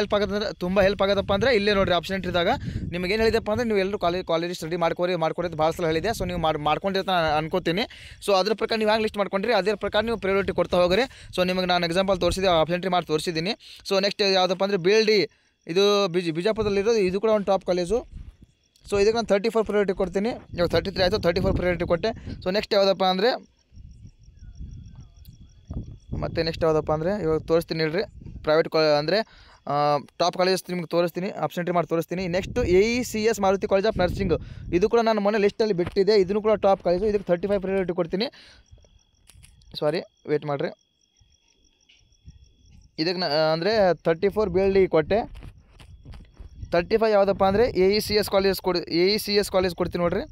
ಹೆಲ್ಪ್ ಆಗೋದಪ್ಪ ಅಂದರೆ ಇಲ್ಲೇ ನೋಡಿರಿ ಆಪ್ಷನ್ ಎಂಟ್ರಿದಾಗ ನಿಮಗೆ ಏನು ಹೇಳಿದೆಪ್ಪ ಅಂದರೆ ನೀವು ಎಲ್ಲರೂ ಕಾಲೇಜ್ ಲಿಸ್ಟ್ ರೆಡಿ ಮಾಡ್ಕೊರಿ ಅಂತ ಭಾಳ ಸಲ ಹೇಳಿದೆ. ಸೊ ನೀವು ಮಾಡ್ಕೊಂಡಿರ್ತ ನಾನು ಅನ್ಕೋತೀನಿ. ಸೊ ಅದ್ರ ಪ್ರಕಾರ ನೀವು ಹ್ಯಾಂಗೆ ಲಿಸ್ಟ್ ಮಾಡ್ಕೊಂಡ್ರಿ ಅದೇ ಪ್ರಕಾರ ನೀವು ಪ್ರಯಾರಿಟಿ ಕೊಡ್ತಾ ಹೋಗ್ರಿ. ಸೊ ನಿಮಗೆ ನಾನು ಎಕ್ಸಾಂಪಲ್ ತೋರಿಸಿದೆ, ಆಪ್ಷನ್ ಎಂಟ್ರಿ ಮಾಡಿ ತೋರಿಸಿದ್ದೀನಿ. ಸೊ ನೆಕ್ಸ್ಟ್ ಯಾವುದಪ್ಪ ಅಂದರೆ BLD, ಇದು ಬಿಜಾಪುರದಲ್ಲಿರೋದು, ಇದು ಕೂಡ ಒಂದು ಟಾಪ್ ಕಾಲೇಜು. ಸೊ ಇದಕ್ಕೆ ನಾನು 34 ಪ್ರಯಾರಿಟಿ ಕೊಡ್ತೀನಿ. ಇವಾಗ 33 ಆಯಿತು, 34 ಪ್ರಯಾರಿಟಿ ಕೊಟ್ಟೆ. ಸೊ ನೆಕ್ಸ್ಟ್ ಯಾವುದಪ್ಪ ಅಂದರೆ ಇವಾಗ ತೋರಿಸ್ತೀನಿ ಹೇಳ್ರಿ, ಪ್ರೈವೇಟ್ ಅಂದರೆ ಟಾಪ್ ಕಾಲೇಜಸ್ ನಿಮ್ಗೆ ತೋರಿಸ್ತೀನಿ, ಆಪ್ಷನ್ ಎಂಟ್ರಿ ಮಾಡಿ ತೋರಿಸ್ತೀನಿ. Next AECS Maruti college of Nursing, ಇದು ಕೂಡ ನಾನು ಮೊನ್ನೆ ಲಿಸ್ಟಲ್ಲಿ ಬಿಟ್ಟಿದ್ದೆ, ಇದನ್ನು ಕೂಡ ಟಾಪ್ ಕಾಲೇಜು. ಇದಕ್ಕೆ 35 ಪ್ರಯಾರಿಟಿ ಕೊಡ್ತೀನಿ. ವೇಟ್ ಮಾಡಿರಿ. ಇದಕ್ಕೆ ಅಂದರೆ 34 BLD ಕೊಟ್ಟೆ. 35 ಯಾವುದಪ್ಪ ಅಂದರೆ AECS ಕಾಲೇಜ್ ಕೊಡ್ತೀನಿ ನೋಡಿರಿ.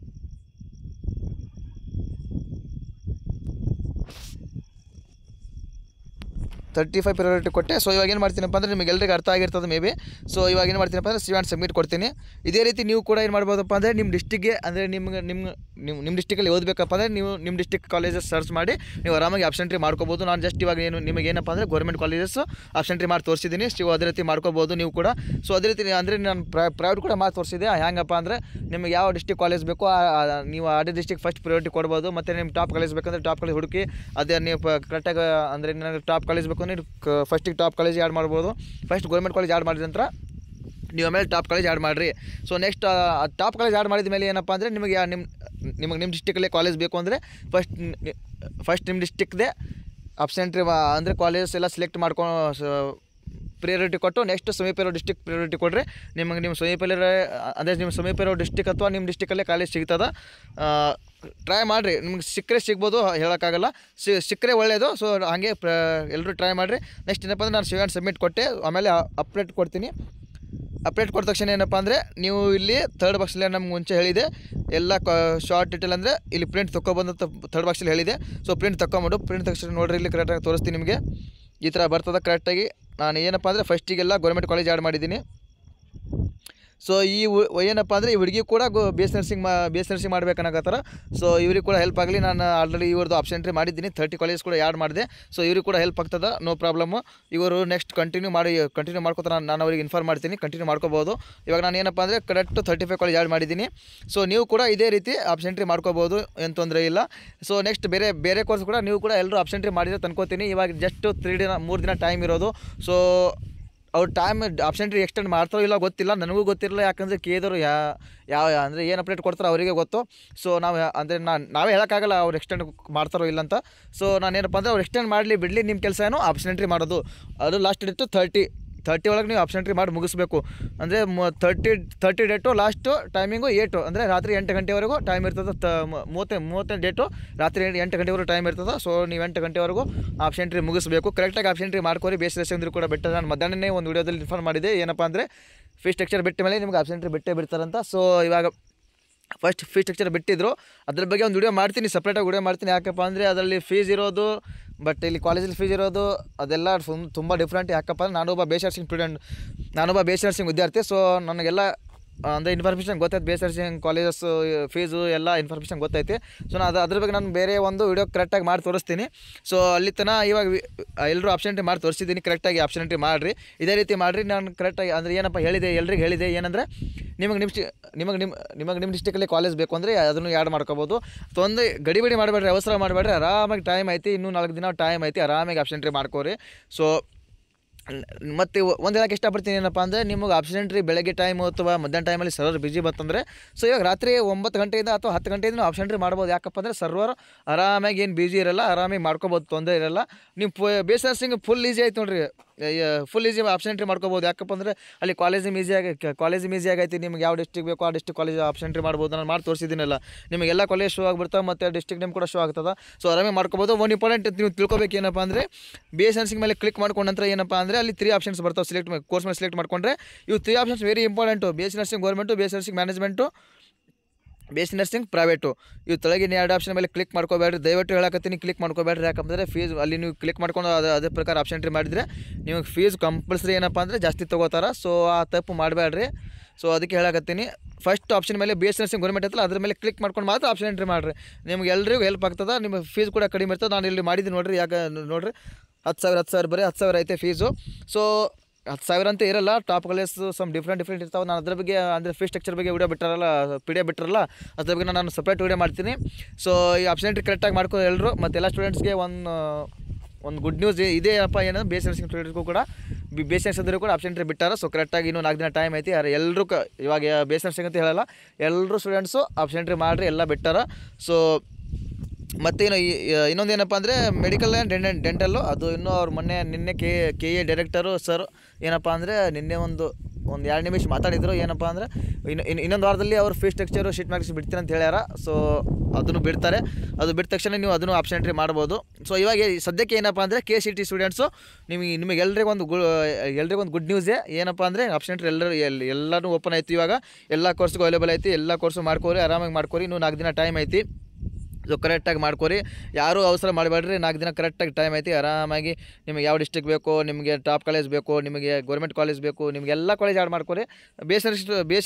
$35 ಪ್ರಯಾರಿಟಿ ಕೊಟ್ಟೆ. ಸೊ ಇವಾಗ ಏನು ಮಾಡ್ತೀನಪ್ಪ ಅಂದರೆ ನಿಮಗೆ ಎಲ್ಲರಿಗೂ ಅರ್ಥ ಆಗಿರ್ತದೆ ಮೇ ಬಿ. ಸೊ ಇವಾಗ ಏನು ಮಾಡ್ತೀನಪ್ಪ ಅಂದರೆ ಸೇವ್ ಆ್ಯಂಡ್ ಸಬ್ಮಿಟ್ ಕೊಡ್ತೀನಿ. ಇದೇ ರೀತಿ ನೀವು ಕೂಡ ಏನು ಮಾಡ್ಬೋದಪ್ಪ ಅಂದರೆ ನಿಮ್ಮ ಡಿಸ್ಟಿಕ್ಗೆ ಅಂದರೆ ನಿಮ್ಮ ಡಿಸ್ಟಿಕಲ್ಲಿ ಓದಬೇಕಪ್ಪ ಅಂದರೆ ನೀವು ನಿಮ್ಮ ಡಿಸ್ಟಿಕ್ ಕಾಲೇಜಸ್ ಸರ್ಚ್ ಮಾಡಿ ನೀವು ಆರಾಮಾಗಿ ಆಪ್ಷನ್ ಎಂಟ್ರಿ ಮಾಡ್ಕೋಬೋದು. ನಾನು ಜಸ್ಟ್ ಇವಾಗ ನಿಮಗೆ ಏನಪ್ಪ ಅಂದರೆ ಗೌರ್ಮೆಂಟ್ ಕಾಲೇಜಸ್ ಆಪ್ಷನ್ ಎಂಟ್ರಿ ಮಾಡಿ ತೋರಿಸಿದ್ದೀನಿ. ಸೊ ಅದೇ ರೀತಿ ಮಾಡ್ಕೋಬೋದು ನೀವು ಕೂಡ. ಸೊ ಅದೇ ರೀತಿ ಅಂದರೆ ನಾನು ಪ್ರೈವೇಟ್ ಕೂಡ ಮಾಡಿ ತೋರಿಸಿದೆ. ಹೆಂಗಪ್ಪ ಅಂದರೆ ನಿಮಗೆ ಯಾವ ಡಿಸ್ಟಿಕ್ ಕಾಲೇಜ್ ಬೇಕೋ ನೀವು ಅದೇ ಡಿಸ್ಟಿಕ್ ಫಸ್ಟ್ ಪ್ರಯಾರಿಟಿ ಕೊಡ್ಬೋದು. ಮತ್ತು ನಿಮ್ಮ ಟಾಪ್ ಕಾಲೇಜ್ ಬೇಕಂದರೆ ಟಾಪ್ ಕಾಲೇಜ್ ಹುಡುಕಿ ಅದೇ ನೀವು ಕರೆಕ್ಟಾಗಿ ಅಂದರೆ ನನಗೆ ಟಾಪ್ ಕಾಲೇಜ್ ಬೇಕು ನೀವು ಫಸ್ಟಿಗೆ ಟಾಪ್ ಕಾಲೇಜ್ ಆ್ಯಡ್ ಮಾಡ್ಬೋದು. ಫಸ್ಟ್ ಗೌರ್ಮೆಂಟ್ ಕಾಲೇಜ್ ಆ್ಯಡ್ ಮಾಡಿದ ನಂತರ ನೀವು ಆಮೇಲೆ ಟಾಪ್ ಕಾಲೇಜ್ ಆ್ಯಡ್ ಮಾಡಿರಿ. So next top college add ಮಾಡಿದ ಮೇಲೆ ಏನಪ್ಪ ಅಂದರೆ ನಿಮಗೆ ನಿಮ್ಮ ಡಿಸ್ಟಿಕಲ್ಲೇ ಕಾಲೇಜ್ ಬೇಕು ಅಂದರೆ ಫಸ್ಟ್ ನಿಮ್ಮ ಡಿಸ್ಟಿಕ್ದೇ ಆಪ್ಷನ್ ಎಂಟ್ರಿ ಅಂದರೆ ಕಾಲೇಜಸ್ ಎಲ್ಲ ಸೆಲೆಕ್ಟ್ ಮಾಡ್ಕೊಂಡು ಪ್ರಿಯಾರಿಟಿ ಕೊಟ್ಟು ನೆಕ್ಸ್ಟ್ ಸಮೀಪ ಇರೋ ಡಿಸ್ಟಿಕ್ ಪ್ರಿಯಾರಿಟಿ ಕೊಡ್ರಿ. ನಿಮ್ಮ ಸಮೀಪಲ್ಲಿರೋ ಅಂದರೆ ನಿಮ್ಮ ಸಮೀಪ ಇರೋ ಡಿಸ್ಟಿಕ್ ಅಥವಾ ನಿಮ್ಮ ಡಿಸ್ಟಿಕಲ್ಲೇ ಕಾಲೇಜ್ ಸಿಗ್ತದೆ. ಟ್ರೈ ಮಾಡಿರಿ, ನಿಮ್ಗೆ ಸಿಕ್ಕರೆ ಸಿಗ್ಬೋದು, ಹೇಳೋಕ್ಕಾಗಲ್ಲ. ಸಿಕ್ಕರೆ ಒಳ್ಳೆಯದು. ಸೊ ಹಾಗೆ ಎಲ್ಲರೂ ಟ್ರೈ ಮಾಡಿರಿ. ನೆಕ್ಸ್ಟ್ ಏನಪ್ಪ ಅಂದರೆ ನಾನು ಸೇವ್ ಆ್ಯಂಡ್ ಸಬ್ಮಿಟ್ ಕೊಟ್ಟೆ, ಆಮೇಲೆ ಅಪ್ಡೇಟ್ ಕೊಡ್ತೀನಿ. ಅಪ್ಡೇಟ್ ಕೊಟ್ಟ ತಕ್ಷಣ ಏನಪ್ಪ ಅಂದರೆ ನೀವು ಇಲ್ಲಿ ಥರ್ಡ್ ಬಾಕ್ಸಲ್ಲಿ ನಮ್ಗೆ ಮುಂಚೆ ಹೇಳಿದೆ ಎಲ್ಲ ಶಾರ್ಟ್ ಡೀಟೇಲ್ ಅಂದರೆ ಇಲ್ಲಿ ಪ್ರಿಂಟ್ ತೊಗೊಬಂದು ಥರ್ಡ್ ಬಾಕ್ಸಲ್ಲಿ ಹೇಳಿದೆ. ಸೊ ಪ್ರಿಂಟ್ ತಕ್ಷಣ ನೋಡಿರಿ, ಇಲ್ಲಿ ಕರೆಕ್ಟಾಗಿ ತೋರಿಸ್ತೀನಿ ನಿಮಗೆ. ಈ ಥರ ಬರ್ತದೆ ಕರೆಕ್ಟಾಗಿ. ನಾನು ಏನಪ್ಪ ಅಂದರೆ ಫಸ್ಟಿಗೆಲ್ಲ ಗೌರ್ಮೆಂಟ್ ಕಾಲೇಜ್ ಆ್ಯಡ್ ಮಾಡಿದ್ದೀನಿ. ಸೊ ಈ ಏನಪ್ಪ ಅಂದರೆ ಈ ಹುಡುಗಿ ಕೂಡ ಬಿ ಎಸ್ ನರ್ಸಿಂಗ್ ಮಾಡ್ಬೇಕನ್ನಕತ್ತಾರ. ಸೊ ಇವ್ರಿಗೆ ಕೂಡ ಹೆಲ್ಪ್ ಆಗಲಿ. ನಾನು ಆಲ್ರೆಡಿ ಇವ್ರದ್ದು ಆಪ್ಷನ್ ಎಂಟ್ರಿ ಮಾಡಿದ್ದೀನಿ, 30 ಕಾಲೇಜ್ ಕೂಡ ಆ್ಯಡ್ ಮಾಡಿದೆ. ಸೊ ಇವ್ರಿಗೆ ಕೂಡ ಹೆಲ್ಪ್ ಆಗ್ತದೆ, ನೋ ಪ್ರಾಬ್ಲಮ್ಮು. ಇವರು ನೆಕ್ಸ್ಟ್ ಕಂಟಿನ್ಯೂ ಮಾಡ್ಕೊತಾರೆ. ನಾನು ಅವ್ರಿಗೆ ಇನ್ಫಾರ್ಮ್ ಮಾಡ್ತೀನಿ, ಕಂಟಿನ್ಯೂ ಮಾಡ್ಕೋಬೋದು. ಇವಾಗ ನಾನು ಏನಪ್ಪ ಅಂದರೆ ಕರೆಕ್ಟ್ 35 ಕಾಲೇಜ್ ಆ್ಯಡ್ ಮಾಡಿದ್ದೀನಿ. ಸೊ ನೀವು ಕೂಡ ಇದೇ ರೀತಿ ಆಪ್ಷನ್ ಎಂಟ್ರಿ ಮಾಡ್ಕೋಬೋದು, ಏನು ತೊಂದರೆ ಇಲ್ಲ. ಸೊ ನೆಕ್ಸ್ಟ್ ಬೇರೆ ಕೋರ್ಸ್ ಕೂಡ ನೀವು ಕೂಡ ಎಲ್ಲರೂ ಆಪ್ಷನ್ ಎಂಟ್ರಿ ಮಾಡಿದ್ರೆ ತಂದ್ಕೋತೀನಿ. ಇವಾಗ ಜಸ್ಟ್ 3 ದಿನ ಟೈಮ್ ಇರೋದು. ಸೊ ಅವ್ರು ಟೈಮ್ ಆಪ್ಷನ್ ಎಂಟ್ರಿ ಎಕ್ಸ್ಟೆಂಡ್ ಮಾಡ್ತಾರೋ ಇಲ್ಲ ಗೊತ್ತಿಲ್ಲ, ನನಗೂ ಗೊತ್ತಿರಲ್ಲ. ಯಾಕಂದರೆ ಕೇಳಿದವರು ಯಾವ ಅಂದರೆ ಏನು ಅಪ್ಡೇಟ್ ಕೊಡ್ತಾರೋ ಅವರಿಗೆ ಗೊತ್ತು. ಸೊ ನಾವೇ ಹೇಳೋಕ್ಕಾಗಲ್ಲ ಅವ್ರು ಎಕ್ಸ್ಟೆಂಡ್ ಮಾಡ್ತಾರೋ ಇಲ್ಲ ಅಂತ. ಸೊ ನಾನೇನಪ್ಪ ಅಂದರೆ ಅವ್ರು ಎಕ್ಸ್ಟೆಂಡ್ ಮಾಡಲಿ ಬಿಡಲಿ, ನಿಮ್ಮ ಕೆಲಸ ಏನೋ ಆಪ್ಷನ್ ಎಂಟ್ರಿ ಮಾಡೋದು. ಅದು ಲಾಸ್ಟ್ ಡೇಟು 30 ಒಳಗೆ ನೀವು ಆಪ್ಷನ್ ಎಂಟ್ರಿ ಮಾಡಿ ಮುಗಿಸ್ಬೇಕು. ಅಂದರೆ 30 ಡೇಟು, ಲಾಸ್ಟು ಟೈಮಿಂಗು 8 ಅಂದರೆ ರಾತ್ರಿ 8 ಗಂಟೆವರೆಗೂ ಟೈಮ್ ಇರ್ತದೆ. 30 ಡೇಟು ರಾತ್ರಿ 8 ಗಂಟೆವರೆಗೂ ಟೈಮ್ ಇರ್ತದೆ. ಸೊ ನೀವು 8 ಗಂಟೆವರೆಗೂ ಆಪ್ಷನ್ ಎಂಟ್ರಿ ಮುಗಿಸ್ಬೇಕು. ಕರೆಕ್ಟಾಗಿ ಆಪ್ಷನ್ ಎಂಟ್ರಿ ಮಾಡ್ಕೊರಿ. ಬೇಸಿಸ್ ಕೂಡ ಬಿಟ್ಟು ನಾನು ಮಧ್ಯಾಹ್ನನೇ ಒಂದು ವೀಡಿಯೋದಲ್ಲಿ ಇನ್ಫಾರ್ಮ್ ಮಾಡಿದೆ, ಏನಪ್ಪ ಅಂದರೆ ಫೀಸ್ ಸ್ಟ್ರಕ್ಚರ್ ಬಿಟ್ಟ ಮೇಲೆ ನಿಮ್ಗೆ ಆಪ್ಷನ್ ಎಂಟ್ರಿ ಬಿಡ್ತಾರಂತ. ಸೊ ಇವಾಗ ಫಸ್ಟ್ ಫೀಸ್ ಸ್ಟ್ರಕ್ಚರ್ ಬಿಟ್ಟಿದ್ರು, ಅದ್ರ ಬಗ್ಗೆ ಒಂದು ವೀಡಿಯೋ ಮಾಡ್ತೀನಿ, ಸಪ್ರೇಟಾಗಿ ವೀಡಿಯೋ ಮಾಡ್ತೀನಿ. ಯಾಕಪ್ಪ ಅಂದರೆ ಅದರಲ್ಲಿ ಫೀಸ್ ಇರೋದು ಬಟ್ ಇಲ್ಲಿ ಕಾಲೇಜಲ್ಲಿ ಫೀಸ್ ಇರೋದು ಅದೆಲ್ಲ ತುಂಬ ಡಿಫ್ರೆಂಟ್. ಯಾಕಪ್ಪ ಅಂದರೆ ನಾನೊಬ್ಬ ಬಿ ಎಸ್ ನರ್ಸಿಂಗ್ ವಿದ್ಯಾರ್ಥಿ. ಸೊ ನನಗೆಲ್ಲ ಅಂದರೆ ಇನ್ಫಾರ್ಮೇಷನ್ ಗೊತ್ತೈತೆ, B S nursing colleges fees ಎಲ್ಲ ಇನ್ಫಾರ್ಮೇಷನ್ ಗೊತ್ತೈತಿ. ಸೊ ನಾನು ಅದ್ರ ಬಗ್ಗೆ ನಾನು ಬೇರೆ ಒಂದು ವೀಡಿಯೋ ಕರೆಕ್ಟಾಗಿ ಮಾಡಿ ತೋರಿಸ್ತೀನಿ. ಸೊ ಅಲ್ಲಿ ತನಕ ಇವಾಗ ಎಲ್ಲರೂ ಆಪ್ಷನ್ ಎಂಟ್ರಿ ಮಾಡಿ ತೋರಿಸಿದ್ದೀನಿ. ಕರೆಕ್ಟಾಗಿ ಆಪ್ಷನ್ ಎಂಟ್ರಿ ಮಾಡಿರಿ, ಇದೇ ರೀತಿ ಮಾಡಿರಿ. ನಾನು ಕರೆಕ್ಟಾಗಿ ಅಂದರೆ ಏನಪ್ಪ ಎಲ್ರಿಗೆ ಹೇಳಿದೆ ಏನಂದರೆ ನಿಮ್ಮ ಡಿಸ್ಟಿಕಲ್ಲಿ ಕಾಲೇಜ್ ಬೇಕು ಅಂದರೆ ಅದನ್ನು ಆ್ಯಡ್ ಮಾಡ್ಕೋಬೋದು. ತೊಂದರೆ ಗಡಿಬಿಡಿ ಮಾಡಬೇಡ್ರಿ, ಅವಸರ ಮಾಡಬೇಡ್ರಿ. ಆರಾಮಾಗಿ ಟೈಮ್ ಐತಿ, ಇನ್ನೂ 4 ದಿನ ಟೈಮ್ ಐತಿ, ಆರಾಮಾಗಿ ಆಪ್ಷನ್ ಎಂಟ್ರಿ ಮಾಡ್ಕೋರಿ. ಸೊ ಮತ್ತು ಒಂದು ಹೇಳಕ್ಕೆ ಇಷ್ಟಪಡ್ತೀನಿ ಏನಪ್ಪ ಅಂದರೆ ನಿಮಗೆ ಆಪ್ಷನ್ ಬೆಳಗ್ಗೆ ಟೈಮು ಅಥವಾ ಮಧ್ಯಾಹ್ನ ಟೈಮಲ್ಲಿ ಸರ್ವರ್ ಬಿಜಿ ಬಂತಂದರೆ ಸೊ ಇವಾಗ ರಾತ್ರಿ 9 ಗಂಟೆಯಿಂದ ಅಥವಾ 10 ಗಂಟೆಯಿಂದ ನೀವು ಆಪ್ಷನ್ ಮಾಡ್ಬೋದು. ಯಾಕಪ್ಪ ಅಂದರೆ ಸರ್ವರ್ ಆರಾಮಾಗಿ ಏನು ಬಿಜಿ ಇರಲ್ಲ, ಆರಾಮಾಗಿ ಮಾಡ್ಕೋಬೋದು, ತೊಂದರೆ ಇರಲ್ಲ. ನೀವು ಬೇಸ್ ನರ್ಸಿಂಗ್ ಫುಲ್ ಈಸಿ ಆಯ್ತು ನೋಡಿರಿ, ಫುಲ್ ಈಸಿ ಆಪ್ಷನ್ ಮಾಡ್ಕೋಬೋದು. ಯಾಕಪ್ಪ ಅಂದರೆ ಅಲ್ಲಿ ಕಾಲೇಜ್ ಈಸಿ ಆಗೈತಿ. ನಿಮ್ಗೆ ಯಾವ ಡಿಸ್ಟ್ರಿಕ್ಟ್ ಬೇಕೋ ಆ ಡಿಸ್ಟ್ರಿಕ್ಟ್ ಕಾಲೇಜ್ ಆಪ್ಷನ್ ಮಾಡ್ಬೋದು. ನಾನು ಮಾಡಿ ತೋರಿಸಿದ್ದೀನಲ್ಲ, ನಿಮಗೆಲ್ಲ ಕಾಲೇಜ್ ಶೋ ಆಗಿಬಿಡ್ತಾವೆ ಮತ್ತು ಡಿಸ್ಟ್ರಿಕ್ಟ್ ನೇಮ್ ಕೂಡ ಶೋ ಆಗ್ತದೆ. ಸೊ ಆರಾಮಾಗಿ ಮಾಡ್ಕೋಬೋದು. ಒಂದು ಇಂಪಾರ್ಟೆಂಟ್ ನೀವು ತಿಳ್ಕೊಬೇಕು ಏನಪ್ಪ ಅಂದರೆ ಬಿ ಎಸ್ ನರ್ಸಿಂಗ್ ಮೇಲೆ ಕ್ಲಿಕ್ ಮಾಡ್ಕೊಂಡ ನಂತರ ಏನಪ್ಪ ಅಂದರೆ ಅಲ್ಲಿ 3 ಆಪ್ಷನ್ಸ್ ಬರ್ತಾವೆ. ಕೋರ್ಸ್ ಮೇಲೆ ಸೆಲೆಕ್ಟ್ ಮಾಡ್ಕೊಂಡ್ರೆ ಇವು 3 options very important. B S nursing government, B S nursing management, B S nursing private. ಇವು ತೆಳಗಿನ 2 ಆಪ್ಷನ್ ಮೇಲೆ ಕ್ಲಿಕ್ ಮಾಡ್ಕೋಬೇಡ್ರಿ, ದಯವಿಟ್ಟು ಹೇಳಕತ್ತೀನಿ ಕ್ಲಿಕ್ ಮಾಡ್ಕೋಬೇಡ್ರಿ. ಯಾಕಂದರೆ ಫೀಸ್ ಅಲ್ಲಿ ನೀವು ಕ್ಲಿಕ್ ಮಾಡ್ಕೊಂಡು ಅದೇ ಪ್ರಕಾರ ಆಪ್ಷನ್ ಮಾಡಿದರೆ ನಿಮಗೆ ಫೀಸ್ ಕಂಪಲ್ಸರಿ ಏನಪ್ಪ ಅಂದರೆ ಜಾಸ್ತಿ ತೊಗೋತಾರೆ. ಸೊ ಆ ತಪ್ಪು ಮಾಡಬೇಡ್ರಿ. ಸೊ ಅದಕ್ಕೆ ಹೇಳಕತ್ತೀನಿ, ಫಸ್ಟ್ ಆಪ್ಷನ್ ಮೇಲೆ ಬಿ ಎಸ್ ನರ್ಸಿಂಗ್ ಗೌರ್ಮೆಂಟ್ ಐತಲ್ಲ ಅದ್ರ ಮೇಲೆ ಕ್ಲಿಕ್ ಮಾಡ್ಕೊಂಡು ಮಾತ್ರ ಆಪ್ಷನ್ ಎಂಟ್ರಿ ಮಾಡಿರಿ. ನಿಮ್ಗೆ ಎಲ್ರಿಗೂ ಹೆಲ್ಪ್ ಆಗ್ತದೆ, ನಿಮ್ಮ ಫೀಸ್ ಕೂಡ ಕಡಿಮೆ ಇರ್ತದೆ. ನಾನು ಇಲ್ಲಿ ಮಾಡಿದ್ದೀನಿ ನೋಡಿರಿ, ಯಾಕೆ ನೋಡಿರಿ 10,000 ಬರೀ 10,000 ಐತೆ ಫೀಸು. ಸೊ 10,000 ಅಂತ ಇರಲ್ಲ, ಟಾಪ್ ಕಾಲೇಜ್ ಡಿಫ್ರೆಂಟ್ ಇರ್ತಾವೆ. ನಾನು ಅದ್ರ ಬಗ್ಗೆ ಅಂದರೆ ಫೀಸ್ ಸ್ಟ್ರಕ್ಚರ್ ಬಗ್ಗೆ ವಿಡಿಯೋ ಬಿಟ್ಟಾರಲ್ಲ, PDF ಬಿಟ್ಟಾರಲ್ಲ, ಅದ್ರ ಬಗ್ಗೆ ನಾನು ಸಪ್ರೇಟ್ ವಿಡಿಯೋ ಮಾಡ್ತೀನಿ. ಸೊ ಈ ಆಪ್ಷನ್ ಎಂಟ್ರಿ ಕರೆಕ್ಟಾಗಿ ಮಾಡ್ಕೊ ಎಲ್ಲರೂ. ಮತ್ತು ಎಲ್ಲ ಸ್ಟೂಡೆಂಟ್ಸ್ಗೆ ಒಂದು ಗುಡ್ ನ್ಯೂಸ್ ಇದೇ ಏನಪ್ಪ, ಏನಂದ್ರೆ ಬಿ ಎಸ್ ನರ್ಸಿಂಗ್ ಸ್ಟೂಡೆಂಟ್ಸ್ಗೂ ಕೂಡ ಬಿ ಎಸ್ ನರ್ಸಿಂಗ್ ಕೂಡ ಆಪ್ಷನ್ ಎಂಟ್ರಿ ಬಿಟ್ಟಾರ. ಸೊ ಕರೆಕ್ಟಾಗಿ ಇನ್ನೂ 4 ದಿನ ಟೈಮ್ ಐತಿ. ಎಲ್ಲರೂ ಇವಾಗ ಬಿ ಎಸ್ ನರ್ಸಿಂಗ್ ಅಂತ ಹೇಳಲ್ಲ, ಎಲ್ಲರೂ ಸ್ಟೂಡೆಂಟ್ಸು ಆಪ್ಷನ್ ಎಂಟ್ರಿ ಮಾಡಿರಿ, ಎಲ್ಲ ಬಿಟ್ಟಾರ. ಸೊ ಮತ್ತೇನು ಇನ್ನೊಂದು ಏನಪ್ಪ ಅಂದರೆ ಮೆಡಿಕಲ್ ಆ್ಯಂಡ್ ಡೆಂಟಲ್ಲು, ಅದು ಇನ್ನೂ ಅವ್ರು ನಿನ್ನೆ ಕೆ ಎ ಡೈರೆಕ್ಟರು ಸರ್ ಏನಪ್ಪ ಅಂದರೆ ನಿನ್ನೆ ಒಂದು 2 ನಿಮಿಷ ಮಾತಾಡಿದರು. ಏನಪ್ಪ ಅಂದರೆ ಇನ್ನೊಂದು ವಾರದಲ್ಲಿ ಅವರು ಫೀಸ್ ಸ್ಟ್ರಕ್ಚರು ಶೀಟ್ ಮಾರ್ಕ್ಸ್ ಬಿಡ್ತೀನಿ ಅಂತ ಹೇಳ್ಯಾರ. ಸೊ ಅದನ್ನು ಬಿಡ್ತಾರೆ. ಅದು ಬಿಟ್ಟ ತಕ್ಷಣ ನೀವು ಅದನ್ನು ಆಪ್ಷನ್ ಎಂಟ್ರಿ ಮಾಡ್ಬೋದು. ಸೊ ಇವಾಗ ಸದ್ಯಕ್ಕೆ ಏನಪ್ಪ ಅಂದರೆ KCT ಸ್ಟೂಡೆಂಟ್ಸು ನಿಮಗೆ ಎಲ್ರಿಗೊಂದು ಗುಡ್ ನ್ಯೂಸೇ. ಏನಪ್ಪ ಅಂದರೆ ಆಪ್ಷನ್ ಎಂಟ್ರಿ ಎಲ್ಲರೂ ಓಪನ್ ಆಯಿತು. ಇವಾಗ ಎಲ್ಲ ಕೋರ್ಸ್ಗೂ ಅವೈಲೇಬಲ್ ಐತಿ. ಎಲ್ಲ ಕೋರ್ಸು ಮಾಡ್ಕೋರಿ, ಆರಾಮಾಗಿ ಮಾಡ್ಕೋರಿ. ಇನ್ನೂ 4 ದಿನ ಟೈಮ್ ಐತಿ. ಸೊ ಕರೆಕ್ಟಾಗಿ ಮಾಡ್ಕೋರಿ, ಯಾರೂ ಅವಸರ ಮಾಡಬೇಡ್ರಿ. 4 ದಿನ ಕರೆಕ್ಟಾಗಿ ಟೈಮ್ ಐತಿ. ಆರಾಮಾಗಿ ನಿಮಗೆ ಯಾವ ಡಿಸ್ಟ್ರಿಕ್ಟ್ ಬೇಕೋ, ನಿಮಗೆ ಟಾಪ್ ಕಾಲೇಜ್ ಬೇಕು, ನಿಮಗೆ ಗೌರ್ಮೆಂಟ್ ಕಾಲೇಜ್ ಬೇಕು, ನಿಮಗೆಲ್ಲ ಕಾಲೇಜ್ ಆ್ಯಡ್ ಮಾಡ್ಕೋರಿ. ಬಿ ಎಸ್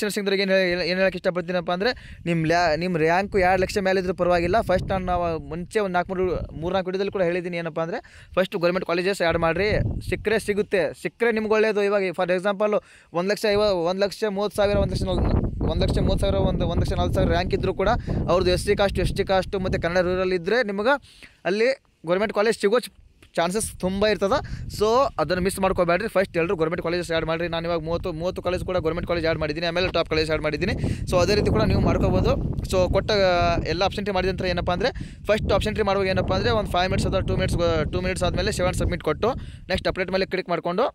ನರ್ಸಿಂಗ್ದ್ರಿಗೆ ಏನು ಹೇಳಕ್ಕೆ ಇಷ್ಟಪಡ್ತೀನಪ್ಪ ಅಂದರೆ ನಿಮ್ಮ ರ್ಯಾಂಕು 2 ಲಕ್ಷ ಮೇಲೆ ಇದ್ರೂ ಪರವಾಗಿಲ್ಲ. ಫಸ್ಟ್ ನಾವು ಮುಂಚೆ ಒಂದು 3-4 ವಿಡಿಯೋದಲ್ಲಿ ಕೂಡ ಹೇಳಿದ್ದೀನಿ. ಏನಪ್ಪ ಅಂದರೆ ಫಸ್ಟ್ ಗೌರ್ಮೆಂಟ್ ಕಾಲೇಜಸ್ ಆ್ಯಡ್ ಮಾಡಿರಿ. ಸಿಕ್ಕರೆ ನಿಮ್ಗೆ ಒಳ್ಳೆಯದು. ಇವಾಗ ಫಾರ್ ಎಕ್ಸಾಂಪಲ್ 1,30,000 1,40,000 ರ್ಯಾಂಕ್ ಇದ್ದರೂ ಕೂಡ ಅವ್ರದ್ದು SC ಕಾಸ್ಟ್ ಮತ್ತು ಕನ್ನಡ ರೂರಲ್ ಇದ್ದರೆ ನಿಮಗೆ ಅಲ್ಲಿ ಗೌರ್ಮೆಂಟ್ ಕಾಲೇಜ್ ಸಿಗೋ ಚಾನ್ಸಸ್ ತುಂಬ ಇರ್ತದೆ. ಸೊ ಅದನ್ನು ಮಿಸ್ ಮಾಡ್ಕೋಬೇಡ್ರಿ. ಫಸ್ಟ್ ಎಲ್ಲರೂ ಗೌರ್ಮೆಂಟ್ ಕಾಲೇಜಸ್ ಆ್ಯಡ್ ಮಾಡಿರಿ. ನಾನು ಇವಾಗ 30 ಕಾಲೇಜ್ ಕೂಡ ಗೌರ್ಮೆಂಟ್ ಕಾಲೇಜ್ ಆ್ಯಡ್ ಮಾಡಿದ್ದೀನಿ, ಆಮೇಲೆ ಟಾಪ್ ಕಾಲೇಜ್ ಆ್ಯಡ್ ಮಾಡಿದ್ದೀನಿ. ಸೊ ಅದೇ ರೀತಿ ಕೂಡ ನೀವು ಮಾಡ್ಕೋಬೋದು. ಸೊ ಕೊಟ್ಟ ಎಲ್ಲ ಆಪ್ಷನ್ ಟ್ರಿ ಮಾಡಿದ ನಂತರ ಏನಪ್ಪ ಅಂದರೆ ಫಸ್ಟ್ ಆಪ್ಷನ್ ಟ್ರಿ ಮಾಡುವಾಗ ಏನಪ್ಪ ಅಂದರೆ ಒಂದು 5 ಮಿನಿಟ್ಸ್ ಅಥವಾ 2 ಮಿನಿಟ್ಸ್ ಆದಮೇಲೆ 7 ಸಬ್ಮಿಟ್ ಕೊಟ್ಟು ನೆಕ್ಸ್ಟ್ ಅಪ್ಡೇಟ್ ಮೇಲೆ ಕ್ಲಿಕ್ ಮಾಡಿಕೊಂಡು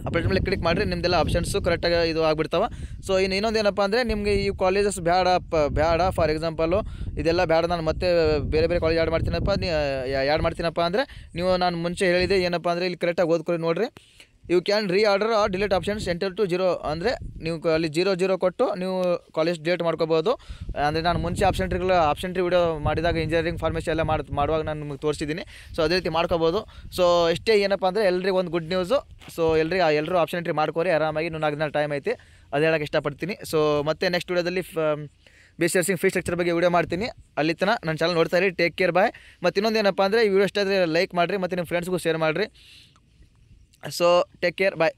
ಅಪ್ಡೇಟ್ ಮೇಲೆ ಕ್ಲಿಕ್ ಮಾಡಿರಿ. ನಿಮ್ಮದೆಲ್ಲ ಆಪ್ಷನ್ಸು ಕರೆಕ್ಟಾಗಿ ಇದು ಆಗಿಬಿಡ್ತಾವೆ. ಸೊ ಇನ್ನೊಂದು ಏನಪ್ಪ ಅಂದರೆ ನಿಮಗೆ ಈ ಕಾಲೇಜಸ್ ಬೇಡ ಫಾರ್ ಎಕ್ಸಾಂಪಲು ಇದೆಲ್ಲ ಬೇಡ, ನಾನು ಮತ್ತೆ ಬೇರೆ ಕಾಲೇಜ್ ಆ್ಯಡ್ ಮಾಡ್ತೀನಪ್ಪ ಅಂದರೆ ನೀವು ನಾನು ಮುಂಚೆ ಹೇಳಿದೆ ಏನಪ್ಪ ಅಂದರೆ ಇಲ್ಲಿ ಕರೆಕ್ಟಾಗಿ ಓದ್ಕೊಳ್ಳಿ ನೋಡಿರಿ. You can order or delete options enter to 0 ಅಂದರೆ ನೀವು ಅಲ್ಲಿ 0 ಕೊಟ್ಟು ನೀವು ಕಾಲೇಜ್ ಡಿಲೀಟ್ ಮಾಡ್ಕೋಬೋದು. ಅಂದರೆ ನಾನು ಮುಂಚೆ ಆಪ್ಷನ್ ಟ್ರಿ ವಿಡಿಯೋ ಮಾಡಿದಾಗ ಇಂಜಿನಿಯರಿಂಗ್ ಫಾರ್ಮಸಿ ಎಲ್ಲ ಮಾಡುವಾಗ ನಾನು ನಿಮಗೆ ತೋರಿಸಿದ್ದೀನಿ. ಸೊ ಅದೇ ರೀತಿ ಮಾಡ್ಕೋಬೋದು. ಸೊ ಇಷ್ಟೇ ಏನಪ್ಪ ಅಂದರೆ ಎಲ್ರಿಗೂ ಒಂದು ಗುಡ್ ನ್ಯೂಸು. ಸೊ ಎಲ್ಲರೂ ಆಪ್ಷನ್ ಟ್ರಿ ಮಾಡ್ಕೋರಿ ಆರಾಮಾಗಿ. ಇನ್ನೂ 4 ದಿನ ಟೈಮ್ ಐತಿ, ಅದು ಹೇಳೋಕ್ಕೆ ಇಷ್ಟಪಡ್ತೀನಿ. ಸೊ ಮತ್ತೆ ನೆಕ್ಸ್ಟ್ ವಿಡಿಯೋದಲ್ಲಿ BSc ನರ್ಸಿಂಗ್ ಫೀಸ್ ಸ್ಟ್ರಕ್ಚರ್ ಬಗ್ಗೆ ವಿಡಿಯೋ ಮಾಡ್ತೀನಿ. ಅಲ್ಲಿ ತನಕ ನನ್ನ ಚಾನಲ್ ನೋಡ್ತಾ ಇರಿ. ಟೇಕ್ ಕೇರ್, ಬಾಯ್. ಮತ್ತು ಇನ್ನೊಂದು ಏನಪ್ಪ ಅಂದರೆ ಈ ವಿಡಿಯೋ ಇಷ್ಟ ಆದರೆ ಲೈಕ್ ಮಾಡಿರಿ ಮತ್ತು ನಿಮ್ಮ ಫ್ರೆಂಡ್ಸ್ಗೂ ಶೇರ್ ಮಾಡಿರಿ. ಸೊ ಟೇಕ್ ಕೇರ್, ಬಾಯ್.